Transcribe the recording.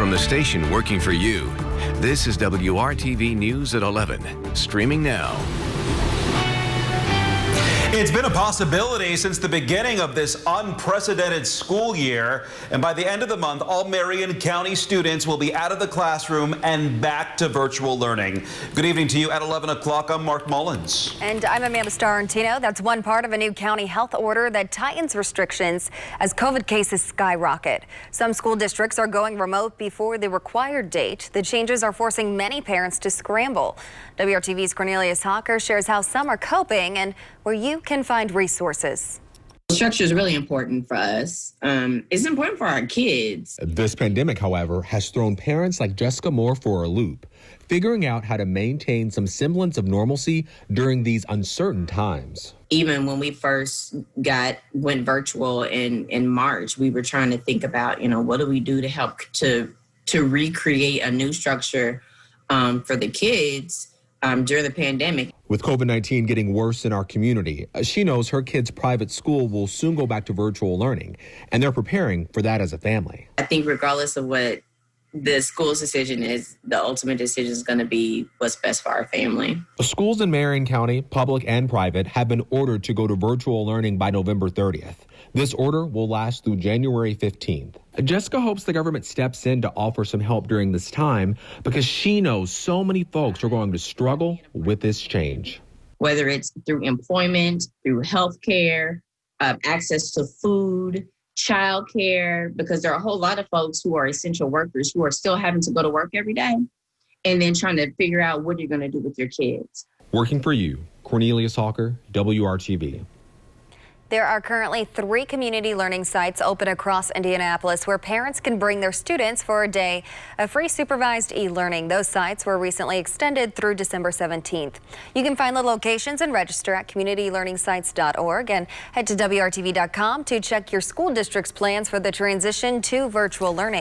from the station working for you. This is WRTV News at 11, streaming now. It's been a possibility since the beginning of this unprecedented school year, and by the end of the month, all Marion County students will be out of the classroom and back to virtual learning. Good evening to you at 11 o'clock. I'm Mark Mullins. And I'm Amanda Starantino. That's one part of a new county health order that tightens restrictions as COVID cases skyrocket. Some school districts are going remote before the required date. The changes are forcing many parents to scramble. WRTV's Cornelius Hawker shares how some are coping and where you can find resources. Structure is really important for us. It's important for our kids. This pandemic, however, has thrown parents like Jessica Moore for a loop, figuring out how to maintain some semblance of normalcy during these uncertain times. Even when we first went virtual in March, we were trying to think about, what do we do to help to recreate a new structure for the kids during the pandemic. With COVID-19 getting worse in our community, she knows her kid's private school will soon go back to virtual learning, and they're preparing for that as a family. I think regardless of what the school's decision is, the ultimate decision is going to be what's best for our family. Schools in Marion County, public and private, have been ordered to go to virtual learning by November 30th. This order will last through January 15th. Jessica hopes the government steps in to offer some help during this time because she knows so many folks are going to struggle with this change. Whether it's through employment, through health care, access to food, child care, because there are a whole lot of folks who are essential workers who are still having to go to work every day and then trying to figure out what you're going to do with your kids. Working for you, Cornelius Hawker, WRTV. There are currently 3 community learning sites open across Indianapolis where parents can bring their students for a day of free supervised e-learning. Those sites were recently extended through December 17th. You can find the locations and register at communitylearningsites.org and head to WRTV.com to check your school district's plans for the transition to virtual learning.